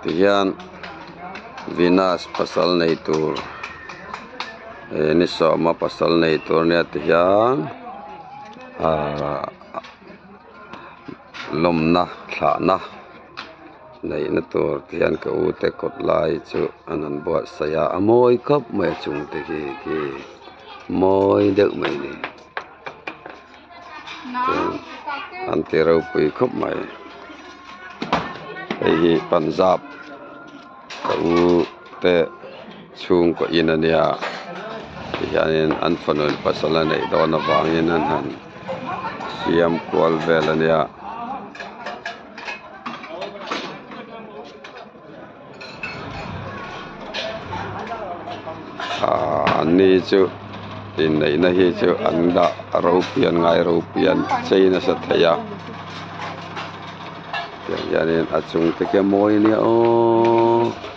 tihian Venus pasal nei tur ni so ma pasal nei tur ne tihian lomna thana nei na tur tihian ka u te kot lai chu anan buat saya amoi kop mai chung te ki moi deuh mai ni anti rau pui kop mai hi Punjab ka u te chung ko inania hianin an fanul pasala nei dona wangin an han siam kwal velania ni chu in nei na hi chu anda rupian ngai rupian China sa thaya yanin achung te ke moi ni o